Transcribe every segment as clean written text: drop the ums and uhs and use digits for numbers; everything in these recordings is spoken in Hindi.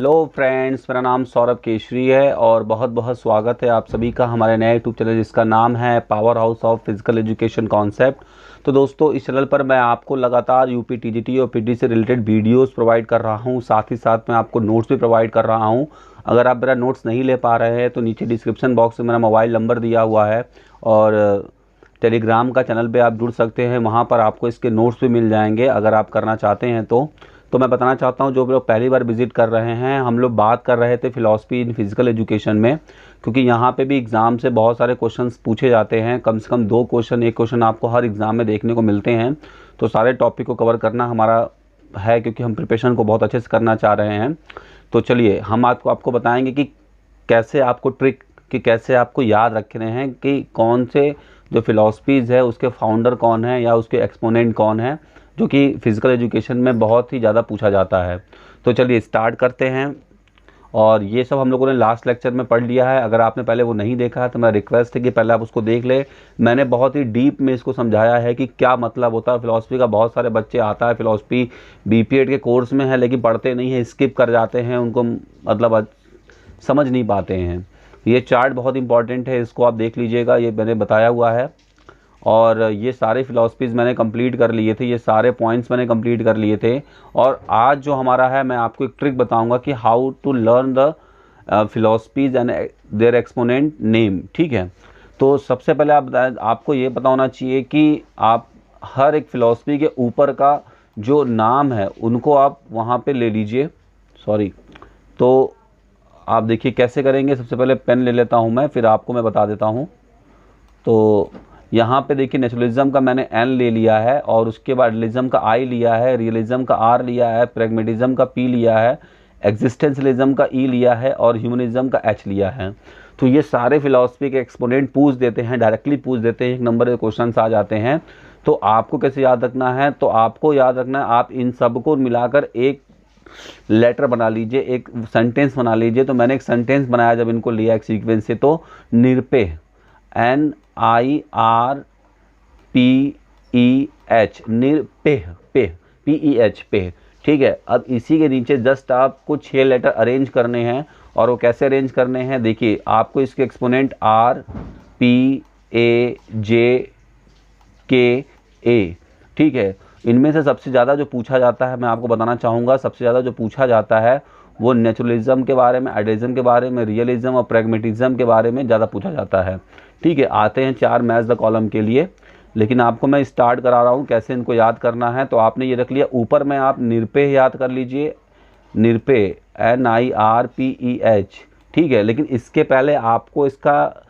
हेलो फ्रेंड्स, मेरा नाम सौरभ केशरी है और बहुत बहुत स्वागत है आप सभी का हमारे नए यूट्यूब चैनल जिसका नाम है power house of physical education concept. तो दोस्तों, इस चैनल पर मैं आपको लगातार यूपी टीजीटी और पीटी से रिलेटेड वीडियोस प्रोवाइड कर रहा हूं, साथ ही साथ मैं आपको नोट्स भी प्रोवाइड कर रहा हूं। अगर आप मेरा नोट्स नहीं ले पा रहे हैं तो नीचे डिस्क्रिप्शन बॉक्स में मेरा मोबाइल नंबर दिया हुआ है और टेलीग्राम का चैनल पे आप जुड़ सकते हैं, वहाँ पर आपको इसके नोट्स भी मिल जाएंगे अगर आप करना चाहते हैं तो मैं बताना चाहता हूँ जो लोग पहली बार विजिट कर रहे हैं, हम लोग बात कर रहे थे फ़िलॉसफी इन फिज़िकल एजुकेशन में, क्योंकि यहाँ पे भी एग्ज़ाम से बहुत सारे क्वेश्चंस पूछे जाते हैं। कम से कम 2 क्वेश्चन, 1 क्वेश्चन आपको हर एग्ज़ाम में देखने को मिलते हैं। तो सारे टॉपिक को कवर करना हमारा है, क्योंकि हम प्रिपरेशन को बहुत अच्छे से करना चाह रहे हैं। तो चलिए हम आपको बताएँगे कि कैसे आपको ट्रिक कि कैसे आपको याद रखने हैं कि कौन से जो फ़िलॉसफीज़ है उसके फाउंडर कौन है या उसके एक्सपोनेंट कौन है, जो कि फ़िज़िकल एजुकेशन में बहुत ही ज़्यादा पूछा जाता है। तो चलिए स्टार्ट करते हैं। और ये सब हम लोगों ने लास्ट लेक्चर में पढ़ लिया है। अगर आपने पहले वो नहीं देखा है तो मेरा रिक्वेस्ट है कि पहले आप उसको देख ले। मैंने बहुत ही डीप में इसको समझाया है कि क्या मतलब होता है फ़िलॉसफी का। बहुत सारे बच्चे आता है फ़िलॉसफी बीपीएड के कोर्स में है लेकिन पढ़ते नहीं है, स्किप कर जाते हैं, उनको मतलब समझ नहीं पाते हैं। ये चार्ट बहुत इंपॉर्टेंट है, इसको आप देख लीजिएगा, ये मैंने बताया हुआ है। और ये सारे फ़िलॉसफीज़ मैंने कंप्लीट कर लिए थे, ये सारे पॉइंट्स मैंने कंप्लीट कर लिए थे। और आज जो हमारा है, मैं आपको एक ट्रिक बताऊंगा कि how to learn the philosophies and their exponent name. ठीक है, तो सबसे पहले आपको ये पता होना चाहिए कि आप हर एक फ़िलॉसफी के ऊपर का जो नाम है उनको आप वहाँ पे ले लीजिए। तो आप देखिए कैसे करेंगे। सबसे पहले पेन ले लेता हूँ मैं, फिर आपको मैं बता देता हूँ। तो यहाँ पे देखिए नेचुरलिज्म का मैंने एन ले लिया है और उसके बाद रियलिज्म का आई लिया है, रियलिज्म का आर लिया है, प्रैग्मेटिज्म का पी लिया है, एग्जिस्टेंशलिज्म का ई लिया है और ह्यूमनिज्म का एच लिया है। तो ये सारे फिलॉसफी के एक्सपोनेंट पूछ देते हैं, डायरेक्टली पूछ देते हैं, 1 नंबर के क्वेश्चन आ जाते हैं। तो आपको कैसे याद रखना है, तो आपको याद रखना है आप इन सबको मिलाकर एक लेटर बना लीजिए, एक सेंटेंस बना लीजिए। तो मैंने एक सेंटेंस बनाया जब इनको लिया एक सीक्वेंस से, तो निरपेह, NIRPEH, निरपेह, पेह, PEH, पेह। ठीक है, अब इसी के नीचे जस्ट आपको 6 लेटर अरेंज करने हैं। और वो कैसे अरेंज करने हैं, देखिए आपको इसके एक्सपोनेंट RPAJKA। ठीक है, इनमें से सबसे ज़्यादा जो पूछा जाता है, मैं आपको बताना चाहूँगा, सबसे ज़्यादा जो पूछा जाता है वो नेचुरलिज्म के बारे में, आइडियलिज्म के बारे में, रियलिज्म और प्रैग्मेटिज्म के बारे में ज़्यादा पूछा जाता है। ठीक है, आते हैं 4 मैच द कॉलम के लिए, लेकिन आपको मैं स्टार्ट करा रहा हूँ कैसे इनको याद करना है। तो आपने ये रख लिया, ऊपर में आप निरपेह याद कर लीजिए, निरपेह, NIRPEH। ठीक है, लेकिन इसके पहले आपको इसका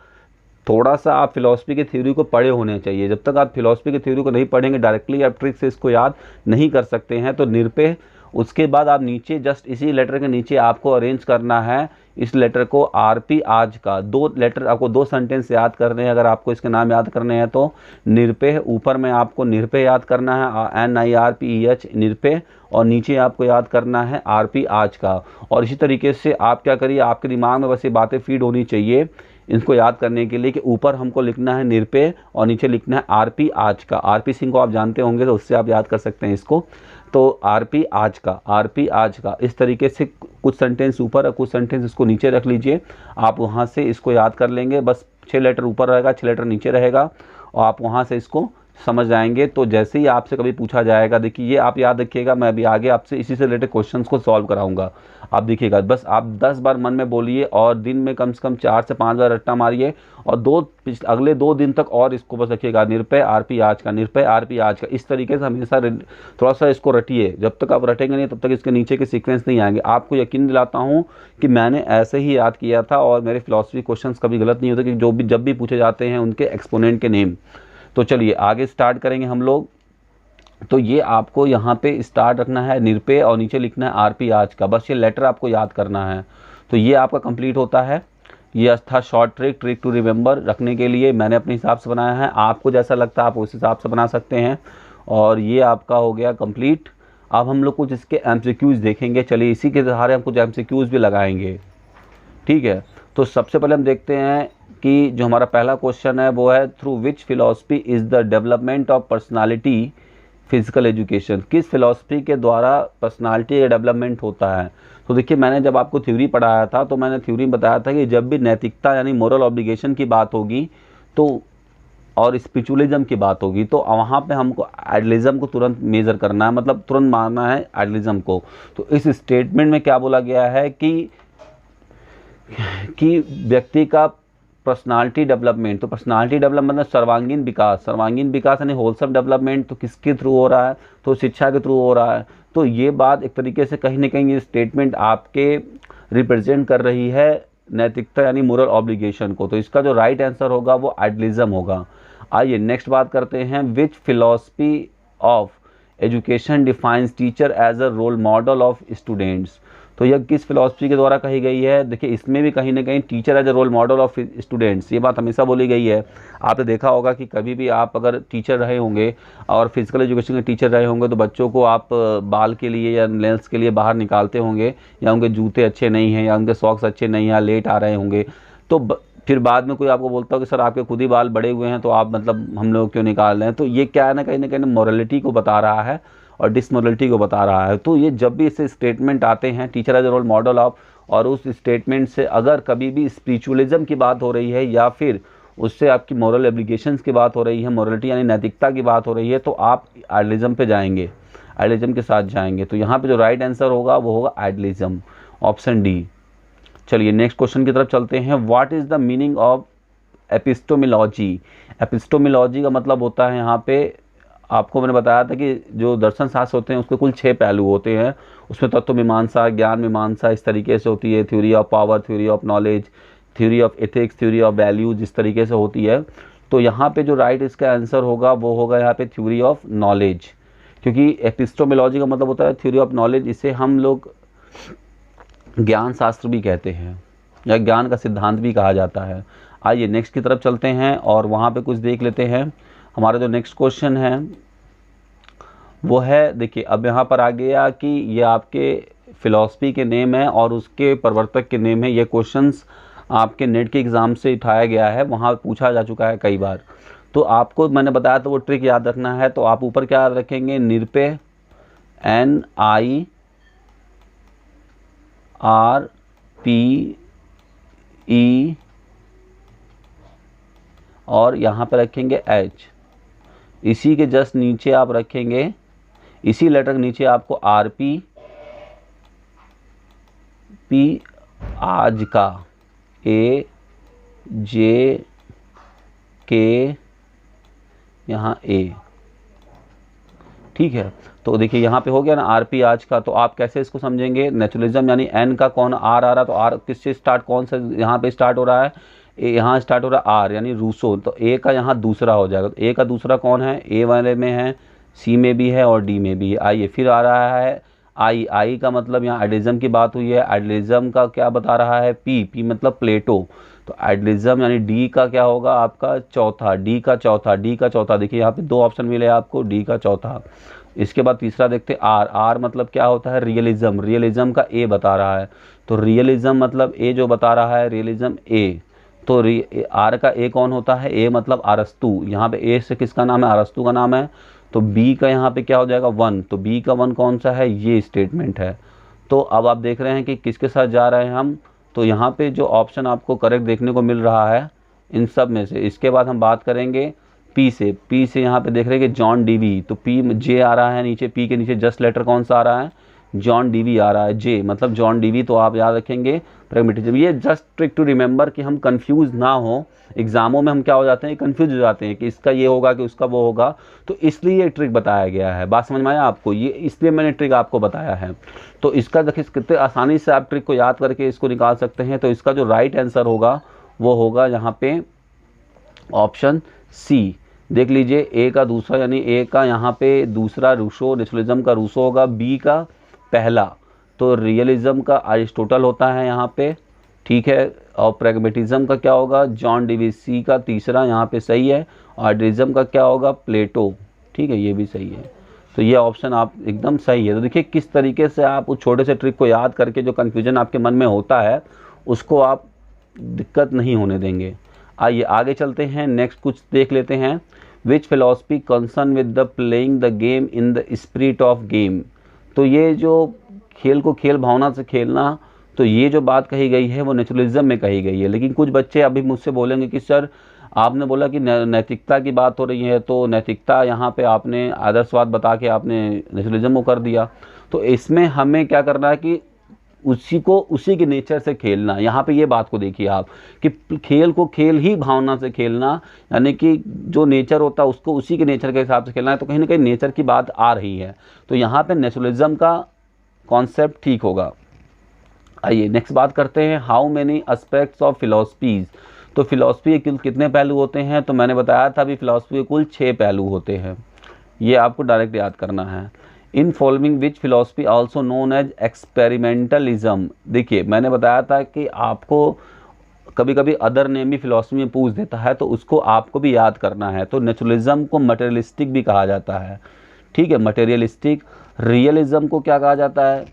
थोड़ा सा आप फिलॉसफी की थ्योरी को पढ़े होने चाहिए। जब तक आप फिलॉसफी की थ्योरी को नहीं पढ़ेंगे, डायरेक्टली आप ट्रिक से इसको याद नहीं कर सकते हैं। तो निरपेह, उसके बाद आप नीचे जस्ट इसी लेटर के नीचे आपको अरेंज करना है इस लेटर को RP आज का। 2 लेटर आपको 2 सेंटेंस याद करने हैं, अगर आपको इसके नाम याद करने हैं तो। निरपेह, ऊपर में आपको निरपेह याद करना है, NIRPEH, निरपेह, और नीचे आपको याद करना है RP आज का। और इसी तरीके से आप क्या करिए, आपके दिमाग में बस ये बातें फीड होनी चाहिए इनको याद करने के लिए कि ऊपर हमको लिखना है निरपेह और नीचे लिखना है RP आज का। RP सिंह को आप जानते होंगे तो उससे आप याद कर सकते हैं इसको। तो RP आज का, RP आज का, इस तरीके से कुछ सेंटेंस ऊपर और कुछ सेंटेंस इसको नीचे रख लीजिए। आप वहाँ से इसको याद कर लेंगे, बस 6 लेटर ऊपर रहेगा, 6 लेटर नीचे रहेगा, और आप वहाँ से इसको समझ जाएंगे। तो जैसे ही आपसे कभी पूछा जाएगा, देखिए ये आप याद रखिएगा, मैं अभी आगे आपसे इसी से रिलेटेड क्वेश्चंस को सॉल्व कराऊंगा। आप देखिएगा, बस आप 10 बार मन में बोलिए और दिन में कम से कम 4 से 5 बार रट्टा मारिए, और अगले 2 दिन तक और इसको बस रखिएगा, निरपेह RP आज का, निरपेह RP आज का। इस तरीके से हमेशा थोड़ा सा इसको रटिए। जब तक आप रटेंगे नहीं तब तक इसके नीचे के सीक्वेंस नहीं आएंगे। आपको यकीन दिलाता हूँ कि मैंने ऐसे ही याद किया था और मेरे फिलॉसफी क्वेश्चंस कभी गलत नहीं होते, कि जब भी पूछे जाते हैं उनके एक्सपोनेंट के नेम। तो चलिए आगे स्टार्ट करेंगे हम लोग। तो ये आपको यहाँ पे स्टार्ट रखना है निरपेह और नीचे लिखना है RP आज का, बस ये लेटर आपको याद करना है। तो ये आपका कंप्लीट होता है। ये था शॉर्ट ट्रिक टू रिमेंबर रखने के लिए, मैंने अपने हिसाब से बनाया है। आपको जैसा लगता है आप उस हिसाब से बना सकते हैं। और ये आपका हो गया कंप्लीट। अब हम लोग कुछ इसके MCQs देखेंगे। चलिए इसी के सहारे हम कुछ MCQs भी लगाएंगे। ठीक है, तो सबसे पहले हम देखते हैं कि जो हमारा पहला क्वेश्चन है वो है, through which philosophy is the development of personality physical education, किस फिलॉसफी के द्वारा पर्सनालिटी का डेवलपमेंट होता है। तो देखिए मैंने जब आपको थ्योरी पढ़ाया था तो मैंने थ्योरी बताया था कि जब भी नैतिकता यानी मोरल ऑब्लिगेशन की बात होगी तो और स्पिरिचुअलिज्म की बात होगी तो वहाँ पे हमको आइडियलिज्म को तुरंत मेजर करना है, मतलब तुरंत मानना है आइडियलिज्म को। तो इस स्टेटमेंट में क्या बोला गया है कि व्यक्ति का पर्सनालिटी डेवलपमेंट, तो पर्सनालिटी डेवलपमेंट मतलब सर्वांगीण विकास, सर्वांगीण विकास यानी होलसम डेवलपमेंट, तो किसके थ्रू हो रहा है, तो शिक्षा के थ्रू हो रहा है। तो ये बात एक तरीके से कहीं ना कहीं ये स्टेटमेंट आपके रिप्रेजेंट कर रही है नैतिकता यानी मोरल ऑब्लिगेशन को। तो इसका जो राइट आंसर होगा वो आइडियलिज्म होगा। आइए नेक्स्ट बात करते हैं, which philosophy of education defines teacher as a role model of students. तो यह किस फिलॉसफी के द्वारा कही गई है। देखिए इसमें भी कहीं ना कहीं teacher as a role model of students, ये बात हमेशा बोली गई है। आपने देखा होगा कि कभी भी आप अगर टीचर रहे होंगे और फिजिकल एजुकेशन के टीचर रहे होंगे तो बच्चों को आप बाल के लिए या लेंस के लिए बाहर निकालते होंगे, या उनके जूते अच्छे नहीं हैं या उनके सॉक्स अच्छे नहीं हैं, लेट आ रहे होंगे, तो फिर बाद में कोई आपको बोलता हो कि सर आपके खुद ही बाल बड़े हुए हैं तो आप मतलब हम लोग क्यों निकाल रहे हैं। तो ये क्या है ना कहीं मोरलिटी को बता रहा है और डिसमोरलिटी को बता रहा है। तो ये जब भी इससे स्टेटमेंट आते हैं teacher as a role model of, और उस स्टेटमेंट से अगर कभी भी स्पिरिचुअलिज्म की बात हो रही है या फिर उससे आपकी मॉरल एब्लिगेशंस की बात हो रही है, मॉरलिटी यानी नैतिकता की बात हो रही है, तो आप आइडियलिज्म पे जाएंगे, आइडियलिज्म के साथ जाएंगे। तो यहाँ पे जो राइट आंसर होगा वो होगा आइडियलिज्म, ऑप्शन डी। चलिए नेक्स्ट क्वेश्चन की तरफ चलते हैं। What is the meaning of epistemology. Epistemology का मतलब होता है, यहाँ पे आपको मैंने बताया था कि जो दर्शन शास्त्र होते हैं उसके कुल 6 पहलू होते हैं। उसमें तत्व मीमांसा, ज्ञान मीमांसा इस तरीके से होती है, theory of power, theory of knowledge, theory of ethics, theory of values, इस तरीके से होती है। तो यहाँ पे जो राइट इसका आंसर होगा वो होगा यहाँ पे थ्योरी ऑफ नॉलेज, क्योंकि एपिस्टोमोलॉजी का मतलब होता है थ्योरी ऑफ नॉलेज। इसे हम लोग ज्ञान शास्त्र भी कहते हैं या ज्ञान का सिद्धांत भी कहा जाता है। आइए नेक्स्ट की तरफ चलते हैं और वहाँ पे कुछ देख लेते हैं। हमारा जो नेक्स्ट क्वेश्चन है वो है, देखिए अब यहाँ पर आ गया कि ये आपके फिलॉसफी के नेम है और उसके प्रवर्तक के नेम है। ये क्वेश्चंस आपके नेट के एग्ज़ाम से उठाया गया है, वहाँ पूछा जा चुका है कई बार। तो आपको मैंने बताया था वो ट्रिक याद रखना है। तो आप ऊपर क्या याद रखेंगे, निरपेय, NIRPE और यहाँ पे रखेंगे H। इसी के जस्ट नीचे आप रखेंगे, इसी लेटर के नीचे आपको RP, P आज का, AJ के यहाँ A, ठीक है। तो देखिए यहाँ पे हो गया ना RP आज का। तो आप कैसे इसको समझेंगे, नेचुरलिज्म यानी N का कौन R आ रहा है, तो R किससे स्टार्ट, कौन सा यहाँ पे स्टार्ट हो रहा है, यहाँ स्टार्ट हो रहा है R यानी रूसो। तो A का यहाँ दूसरा हो जाएगा। तो A का दूसरा कौन है, A वाले में है, C में भी है और D में भी है। आइए फिर आ रहा है I का मतलब यहाँ आइडियलिज्म की बात हुई है। आइडियलिज्म का क्या बता रहा है, P मतलब प्लेटो। तो आइडियलिज्म यानी D का क्या होगा आपका चौथा, D का चौथा। देखिए यहाँ पे 2 ऑप्शन मिले आपको, D का चौथा। इसके बाद तीसरा देखते R मतलब क्या होता है, रियलिज्म का A बता रहा है। तो रियलिज्म मतलब A जो बता रहा है, रियलिज्म A। तो R का A कौन होता है, A मतलब अरस्तु। यहाँ पे A से किसका नाम है, अरस्तु का नाम है। तो B का यहाँ पे क्या हो जाएगा 1। तो B का 1 कौन सा है, ये स्टेटमेंट है। तो अब आप देख रहे हैं कि किसके साथ जा रहे हैं हम। तो यहाँ पे जो ऑप्शन आपको करेक्ट देखने को मिल रहा है इन सब में से। इसके बाद हम बात करेंगे P से यहाँ पे देख रहे हैं कि जॉन डीवी। तो P J आ रहा है नीचे, P के नीचे जस्ट लेटर कौन सा आ रहा है, जॉन डीवी आ रहा है, J मतलब जॉन डीवी। तो आप याद रखेंगे प्रैग्मेटिज्म। ये जस्ट ट्रिक टू रिमेंबर कि हम कंफ्यूज ना हो। एग्जामों में हम क्या हो जाते हैं, कंफ्यूज हो जाते हैं कि इसका ये होगा कि उसका वो होगा। तो इसलिए ये ट्रिक बताया गया है। बात समझ में आया आपको, ये इसलिए मैंने ट्रिक आपको बताया है। तो इसका देखिए कितने आसानी से आप ट्रिक को याद करके इसको निकाल सकते हैं। तो इसका जो राइट आंसर होगा वो होगा यहाँ पे ऑप्शन C। देख लीजिए A का दूसरा यानी A का यहाँ पे दूसरा रूसो, नेचुरलिज्म का रूसो होगा। B का पहला तो रियलिज्म का अरिस्टोटल होता है यहाँ पे, ठीक है। और प्रैग्मेटिज्म का क्या होगा, जॉन डीवी। C का तीसरा यहाँ पे सही है। और आइडियलिज्म का क्या होगा, प्लेटो, ठीक है, ये भी सही है। तो ये ऑप्शन आप एकदम सही है। तो देखिए किस तरीके से आप उस छोटे से ट्रिक को याद करके जो कन्फ्यूजन आपके मन में होता है उसको आप दिक्कत नहीं होने देंगे। आइए आगे चलते हैं, नेक्स्ट कुछ देख लेते हैं। Which philosophy concern with the playing the game in the spirit of game. तो ये जो खेल को खेल भावना से खेलना, तो ये जो बात कही गई है वो नेचुरलिज्म में कही गई है। लेकिन कुछ बच्चे अभी मुझसे बोलेंगे कि सर आपने बोला कि नैतिकता की बात हो रही है, तो नैतिकता यहाँ पे आपने आदर्शवाद बता के आपने नेचुरलिज्म को कर दिया। तो इसमें हमें क्या करना है कि उसी के नेचर से खेलना। यहाँ पे ये बात को देखिए आप कि खेल को खेल ही भावना से खेलना, यानी कि जो नेचर होता है उसको उसी के नेचर के हिसाब से खेलना है। तो कहीं ना कहीं नेचर की बात आ रही है, तो यहाँ पे नेचुरलिज्म का कॉन्सेप्ट ठीक होगा। आइए नेक्स्ट बात करते हैं, how many aspects of philosophies. तो फिलॉसफी के कितने पहलू होते हैं, तो मैंने बताया था अभी फिलॉसफी के कुल 6 पहलू होते हैं, ये आपको डायरेक्ट याद करना है। In following which philosophy also known as experimentalism. देखिए मैंने बताया था कि आपको कभी कभी अदर नेम भी फिलॉसफी में पूछ देता है, तो उसको आपको भी याद करना है। तो नेचुरलिज्म को मटेरियलिस्टिक भी कहा जाता है, ठीक है, मटेरियलिस्टिक। रियलिज्म को क्या कहा जाता है,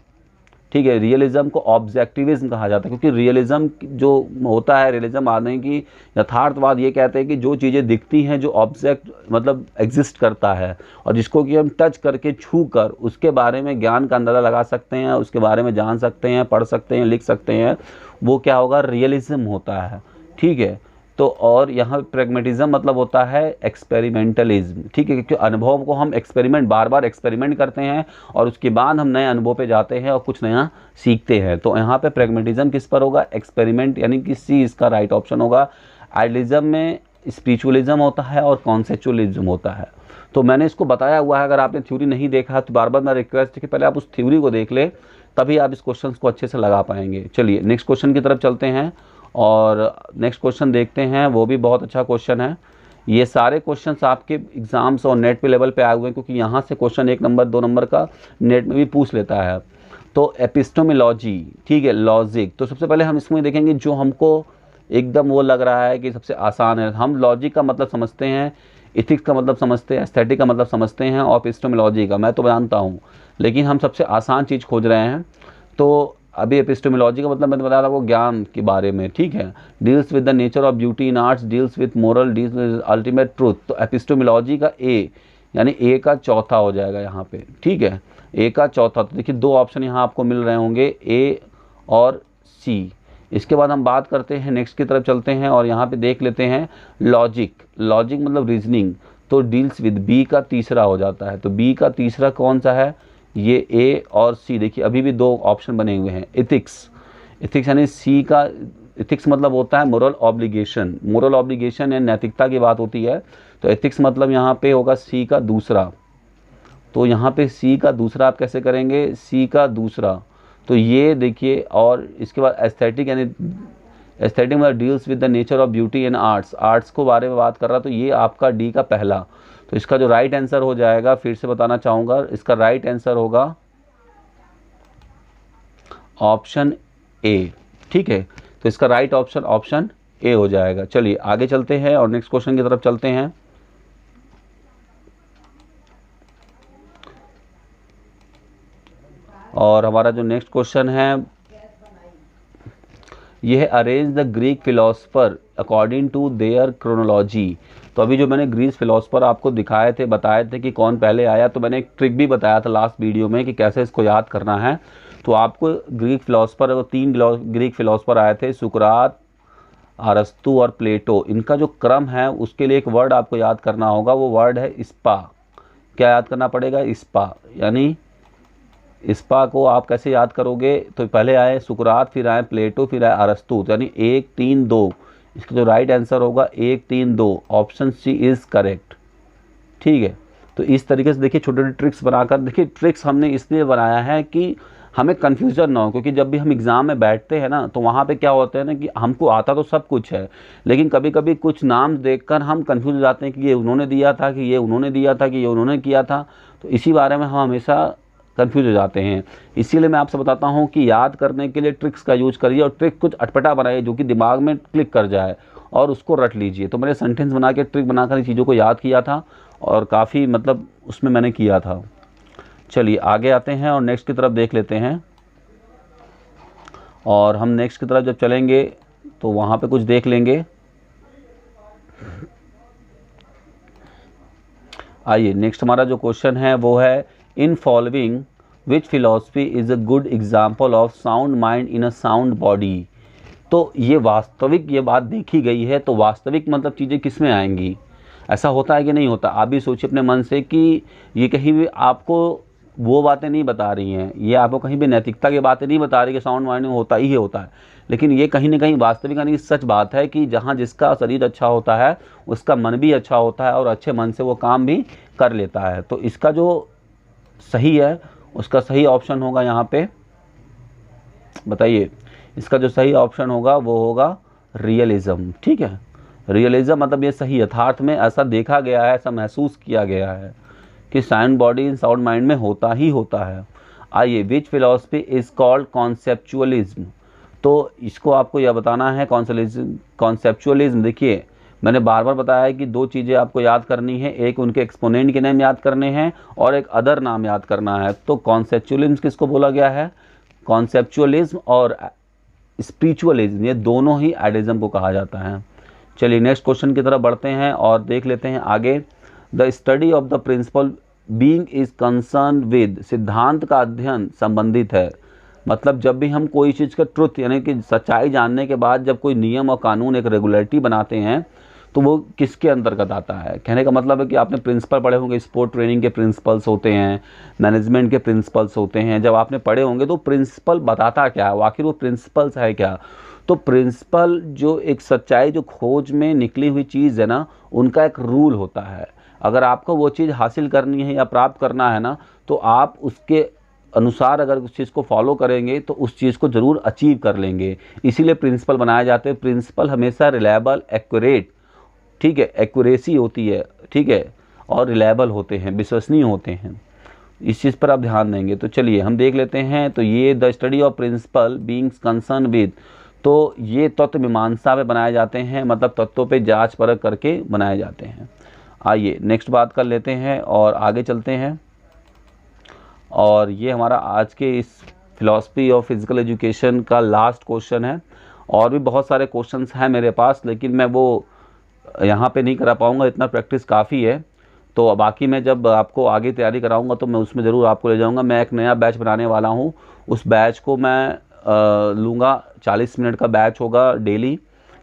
ठीक है, रियलिज्म को ऑब्जेक्टिविज्म कहा जाता है, क्योंकि रियलिज्म जो होता है, रियलिज्म आने की यथार्थवाद ये कहते हैं कि जो चीज़ें दिखती हैं, जो ऑब्जेक्ट मतलब एग्जिस्ट करता है और जिसको कि हम टच करके छू कर उसके बारे में ज्ञान का अंदाज़ा लगा सकते हैं, उसके बारे में जान सकते हैं, पढ़ सकते हैं, लिख सकते हैं, वो क्या होगा, रियलिज्म होता है, ठीक है। तो और यहाँ प्रैग्मेटिज्म मतलब होता है एक्सपेरिमेंटलिज्म, ठीक है, क्योंकि अनुभव को हम एक्सपेरिमेंट बार बार एक्सपेरिमेंट करते हैं और उसके बाद हम नए अनुभव पे जाते हैं और कुछ नया सीखते हैं। तो यहाँ पे प्रैग्मेटिज्म किस पर होगा, एक्सपेरिमेंट, यानी कि सी इसका राइट ऑप्शन होगा। आइडियलिज्म में स्पिरिचुअलिज्म होता है और कॉन्सेप्चुअलिज्म होता है। तो मैंने इसको बताया हुआ है, अगर आपने थ्योरी नहीं देखा तो बार बार मैं रिक्वेस्ट है कि पहले आप उस थ्योरी को देख ले, तभी आप इस क्वेश्चन को अच्छे से लगा पाएंगे। चलिए नेक्स्ट क्वेश्चन की तरफ चलते हैं और नेक्स्ट क्वेश्चन देखते हैं, वो भी बहुत अच्छा क्वेश्चन है। ये सारे क्वेश्चंस आपके एग्जाम्स और नेट पे लेवल पे आए हुए हैं, क्योंकि यहाँ से क्वेश्चन 1 नंबर 2 नंबर का नेट में भी पूछ लेता है। तो एपिस्टोमोलॉजी, ठीक है, लॉजिक। तो सबसे पहले हम इसमें देखेंगे जो हमको एकदम वो लग रहा है कि सबसे आसान है। हम लॉजिक का मतलब समझते हैं, इथिक्स का मतलब समझते हैं, एस्थेटिक का मतलब समझते हैं और एपिस्टोमोलॉजी का मैं तो जानता हूँ, लेकिन हम सबसे आसान चीज़ खोज रहे हैं। तो अभी एपिस्टेमोलॉजी का मतलब मैंने बताया था वो ज्ञान के बारे में, ठीक है। Deals with the nature of beauty in arts, deals with moral, deals with ultimate truth. तो एपिस्टेमोलॉजी का ए, यानी ए का चौथा हो जाएगा यहाँ पे, ठीक है, ए का चौथा। तो देखिए 2 ऑप्शन यहाँ आपको मिल रहे होंगे, ए और सी। इसके बाद हम बात करते हैं, नेक्स्ट की तरफ चलते हैं और यहाँ पे देख लेते हैं लॉजिक। लॉजिक मतलब रीजनिंग, तो डील्स विद बी का तीसरा हो जाता है। तो बी का तीसरा कौन सा है, ये ए और सी। देखिए अभी भी 2 ऑप्शन बने हुए हैं। इथिक्स, इथिक्स यानी सी का, इथिक्स मतलब होता है मोरल ऑब्लिगेशन। मोरल ऑब्लिगेशन या नैतिकता की बात होती है, तो एथिक्स मतलब यहाँ पे होगा सी का दूसरा। तो यहाँ पे सी का दूसरा आप कैसे करेंगे, सी का दूसरा। तो ये देखिए, और इसके बाद एस्थेटिक, यानी एस्थेटिक मतलब deals with the nature of beauty and arts, arts को बारे में बात कर रहा, तो ये आपका डी का पहला। तो इसका जो राइट आंसर हो जाएगा, फिर से बताना चाहूँगा, इसका राइट आंसर होगा ऑप्शन ए, ठीक है। तो इसका राइट ऑप्शन ऑप्शन ए हो जाएगा। चलिए आगे चलते हैं और नेक्स्ट क्वेश्चन की तरफ चलते हैं। और हमारा जो नेक्स्ट क्वेश्चन है यह है, arrange the Greek philosopher according to their chronology. तो अभी जो मैंने ग्रीक फिलोसफर आपको दिखाए थे, बताए थे कि कौन पहले आया, तो मैंने एक ट्रिक भी बताया था लास्ट वीडियो में कि कैसे इसको याद करना है। तो आपको ग्रीक फिलोसफर, 3 ग्रीक फिलोसफर आए थे, सुकरात, अरस्तु और प्लेटो। इनका जो क्रम है उसके लिए एक वर्ड आपको याद करना होगा, वो वर्ड है स्पा। क्या याद करना पड़ेगा, स्पा। यानी स्पा को आप कैसे याद करोगे, तो पहले आए सुकरात, फिर आए प्लेटो, फिर आए अरस्तु, यानी 1 3 2। इसका जो राइट आंसर होगा 1 3 2, ऑप्शन सी इज़ करेक्ट, ठीक है। तो इस तरीके से देखिए छोटे छोटे ट्रिक्स बनाकर, देखिए ट्रिक्स हमने इसलिए बनाया है कि हमें कन्फ्यूज़न ना हो, क्योंकि जब भी हम एग्ज़ाम में बैठते हैं ना, तो वहाँ पे क्या होता है ना कि हमको आता तो सब कुछ है, लेकिन कभी कभी कुछ नाम देखकर हम कन्फ्यूज हो जाते हैं कि ये उन्होंने दिया था, कि ये उन्होंने दिया था, कि ये उन्होंने किया था। तो इसी बारे में हम हमेशा कंफ्यूज हो जाते हैं। इसीलिए मैं आपसे बताता हूँ कि याद करने के लिए ट्रिक्स का यूज करिए और ट्रिक कुछ अटपटा बनाइए जो कि दिमाग में क्लिक कर जाए और उसको रट लीजिए। तो मैंने सेंटेंस बना के ट्रिक बनाकर इन चीज़ों को याद किया था और काफ़ी मतलब उसमें मैंने किया था। चलिए आगे आते हैं और नेक्स्ट की तरफ देख लेते हैं। और हम नेक्स्ट की तरफ जब चलेंगे तो वहाँ पे कुछ देख लेंगे। आइए नेक्स्ट हमारा जो क्वेश्चन है वो है, in following which philosophy is a good example of sound mind in a sound body. तो ये वास्तविक ये बात देखी गई है, तो वास्तविक मतलब चीज़ें किस में आएंगी, ऐसा होता है कि नहीं होता। आप भी सोचिए अपने मन से कि ये कहीं भी आपको वो बातें नहीं बता रही हैं, ये आपको कहीं भी नैतिकता की बातें नहीं बता रही कि साउंड माइंड में होता ही होता है, लेकिन ये कहीं ना कहीं वास्तविक यानी सच बात है कि जहाँ जिसका शरीर अच्छा होता है उसका मन भी अच्छा होता है और अच्छे मन से वो काम भी कर लेता है। तो इसका जो सही है उसका सही ऑप्शन होगा यहाँ पे, बताइए इसका जो सही ऑप्शन होगा वो होगा रियलिज्म। ठीक है, रियलिज्म मतलब ये सही यथार्थ में ऐसा देखा गया है, ऐसा महसूस किया गया है कि sound body in sound mind में होता ही होता है। आइए, विच फिलॉसफी इज कॉल्ड कॉन्सेप्चुअलिज्म। तो इसको आपको यह बताना है कॉन्सेप्चुअलिज्म। देखिए मैंने बार बार बताया है कि दो चीज़ें आपको याद करनी है, एक उनके एक्सपोनेंट के नाम याद करने हैं और एक अदर नाम याद करना है। तो कॉन्सेप्चुअलिज्म किसको बोला गया है, कॉन्सेप्चुअलिज्म और स्पिरिचुअलिज्म, ये दोनों ही आइडिज्म को कहा जाता है। चलिए नेक्स्ट क्वेश्चन की तरफ बढ़ते हैं और देख लेते हैं आगे। The study of the principle being is concern with, सिद्धांत का अध्ययन संबंधित है। मतलब जब भी हम कोई चीज़ का ट्रुथ यानी कि सच्चाई जानने के बाद जब कोई नियम और कानून एक रेगुलेटरी बनाते हैं तो वो किसके अंतर्गत आता है। कहने का मतलब है कि आपने प्रिंसिपल पढ़े होंगे, स्पोर्ट ट्रेनिंग के प्रिंसिपल्स होते हैं, मैनेजमेंट के प्रिंसिपल्स होते हैं। जब आपने पढ़े होंगे तो प्रिंसिपल बताता क्या है, आखिर वो प्रिंसिपल्स है क्या। तो प्रिंसिपल जो एक सच्चाई जो खोज में निकली हुई चीज़ है ना, उनका एक रूल होता है। अगर आपको वो चीज़ हासिल करनी है या प्राप्त करना है ना, तो आप उसके अनुसार अगर उस चीज़ को फॉलो करेंगे तो उस चीज़ को ज़रूर अचीव कर लेंगे। इसीलिए प्रिंसिपल बनाए जाते हैं। प्रिंसिपल हमेशा रिलायबल, एक्यूरेट, ठीक है, एक्यूरेसी होती है, ठीक है, और रिलायबल होते हैं, विश्वसनीय होते हैं। इस चीज़ पर आप ध्यान देंगे। तो चलिए हम देख लेते हैं। तो ये the study of principle beings concern with, तो ये तत्व मीमांसा में बनाए जाते हैं, मतलब तत्वों पे जांच परख करके बनाए जाते हैं। आइए नेक्स्ट बात कर लेते हैं और आगे चलते हैं। और ये हमारा आज के इस फिलॉसफी ऑफ फिज़िकल एजुकेशन का लास्ट क्वेश्चन है। और भी बहुत सारे क्वेश्चंस हैं मेरे पास, लेकिन मैं वो यहाँ पे नहीं करा पाऊँगा, इतना प्रैक्टिस काफ़ी है। तो बाकी मैं जब आपको आगे तैयारी कराऊँगा तो मैं उसमें ज़रूर आपको ले जाऊँगा। मैं एक नया बैच बनाने वाला हूँ, उस बैच को मैं लूँगा। 40 मिनट का बैच होगा डेली,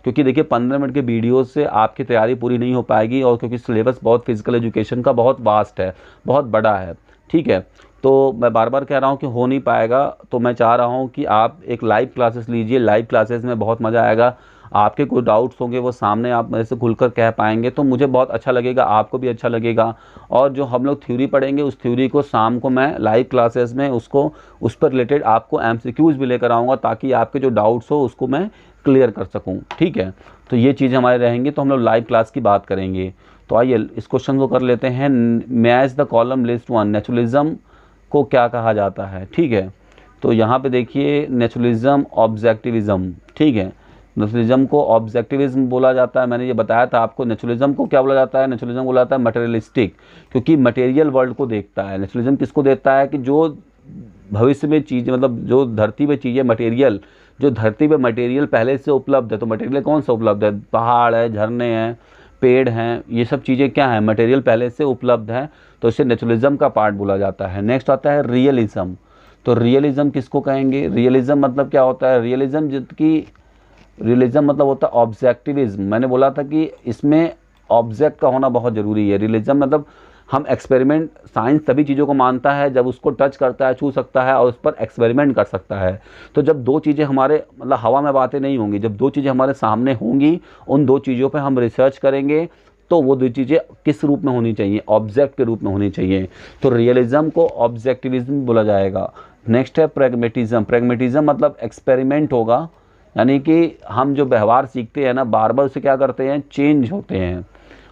क्योंकि देखिए 15 मिनट के वीडियो से आपकी तैयारी पूरी नहीं हो पाएगी, और क्योंकि सिलेबस बहुत फिज़िकल एजुकेशन का बहुत वास्ट है, बहुत बड़ा है, ठीक है। तो मैं बार बार कह रहा हूँ कि हो नहीं पाएगा, तो मैं चाह रहा हूँ कि आप एक लाइव क्लासेस लीजिए। लाइव क्लासेस में बहुत मज़ा आएगा। आपके कोई डाउट्स होंगे वो सामने आप मेरे से खुलकर कह पाएंगे, तो मुझे बहुत अच्छा लगेगा, आपको भी अच्छा लगेगा। और जो हम लोग थ्योरी पढ़ेंगे उस थ्योरी को शाम को मैं लाइव क्लासेस में उसको उस पर रिलेटेड आपको एमसीक्यूज़ भी लेकर आऊँगा, ताकि आपके जो डाउट्स हो उसको मैं क्लियर कर सकूँ, ठीक है। तो ये चीज़ हमारे रहेंगी, तो हम लोग लाइव क्लास की बात करेंगे। तो आइए इस क्वेश्चन को कर लेते हैं। Match the column list 1, naturalism को क्या कहा जाता है, ठीक है। तो यहाँ पे देखिए नेचुरलिज्म, ऑब्जेक्टिविज्म, ठीक है। नेचुरलिज्म को ऑब्जेक्टिविज्म बोला जाता है, मैंने ये बताया था आपको। नेचुरलिज्म को क्या बोला जाता है, नेचुरलिज्म बोला जाता है मटेरियलिस्टिक, क्योंकि मटेरियल वर्ल्ड को देखता है। नेचुरलिज्म किसको देखता है कि जो भविष्य में चीज़ें, मतलब जो धरती पे चीज़ें मटेरियल, जो धरती पे मटेरियल पहले से उपलब्ध है। तो मटेरियल कौन सा उपलब्ध है, पहाड़ है, झरने हैं, पेड़ हैं, ये सब चीज़ें क्या है, मटेरियल पहले से उपलब्ध है, तो इसे नेचुरलिज्म का पार्ट बोला जाता है। नेक्स्ट आता है रियलिज्म। तो रियलिज्म किसको कहेंगे, रियलिज्म मतलब क्या होता है, रियलिज्म मतलब होता है ऑब्जेक्टिविज्म। मैंने बोला था कि इसमें ऑब्जेक्ट का होना बहुत ज़रूरी है। रियलिज्म मतलब हम एक्सपेरिमेंट, साइंस सभी चीज़ों को मानता है जब उसको टच करता है, छू सकता है और उस पर एक्सपेरिमेंट कर सकता है। तो जब दो चीज़ें हमारे, मतलब हवा में बातें नहीं होंगी, जब दो चीज़ें हमारे सामने होंगी, उन दो चीज़ों पे हम रिसर्च करेंगे, तो वो दो चीज़ें किस रूप में होनी चाहिए, ऑब्जेक्ट के रूप में होनी चाहिए। तो रियलिज्म को ऑब्जेक्टिविज्म बोला जाएगा। नेक्स्ट है प्रैग्मेटिज्म। प्रैग्मेटिज्म मतलब एक्सपेरिमेंट होगा, यानी कि हम जो व्यवहार सीखते हैं ना, बार बार उसे क्या करते हैं, चेंज होते हैं।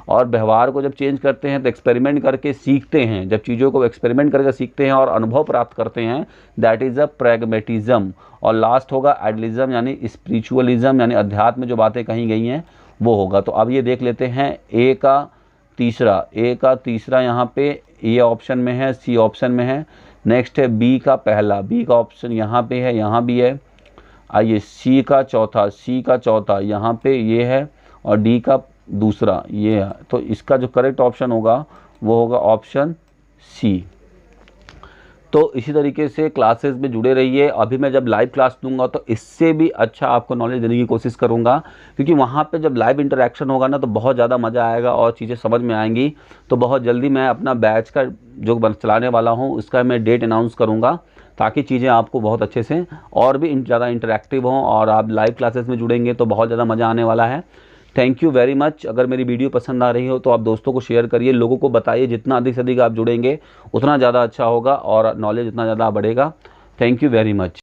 और व्यवहार को जब चेंज करते हैं तो एक्सपेरिमेंट करके सीखते हैं। जब चीज़ों को एक्सपेरिमेंट करके सीखते हैं और अनुभव प्राप्त करते हैं, दैट इज़ अ प्रैग्मेटिज्म। और लास्ट होगा आइडियलिज्म, यानी स्पिरिचुअलिज्म, यानी अध्यात्म में जो बातें कही गई हैं वो होगा। तो अब ये देख लेते हैं ए का तीसरा यहाँ पे ए ऑप्शन में है, सी ऑप्शन में है। नेक्स्ट है बी का पहला, बी का ऑप्शन यहाँ पे है, यहाँ भी है। आइए सी का चौथा यहाँ पे ये है, और डी का दूसरा ये है। तो इसका जो करेक्ट ऑप्शन होगा वो होगा ऑप्शन सी। तो इसी तरीके से क्लासेस में जुड़े रहिए। अभी मैं जब लाइव क्लास दूंगा तो इससे भी अच्छा आपको नॉलेज देने की कोशिश करूंगा, क्योंकि वहाँ पे जब लाइव इंटरेक्शन होगा ना तो बहुत ज़्यादा मज़ा आएगा और चीज़ें समझ में आएंगी। तो बहुत जल्दी मैं अपना बैच का जो चलाने वाला हूँ उसका मैं डेट अनाउंस करूँगा, ताकि चीज़ें आपको बहुत अच्छे से और भी ज़्यादा इंटरेक्टिव हों और आप लाइव क्लासेस में जुड़ेंगे तो बहुत ज़्यादा मज़ा आने वाला है। Thank you very much. अगर मेरी वीडियो पसंद आ रही हो तो आप दोस्तों को शेयर करिए, लोगों को बताइए। जितना अधिक से अधिक आप जुड़ेंगे उतना ज़्यादा अच्छा होगा और नॉलेज उतना ज़्यादा बढ़ेगा। Thank you very much.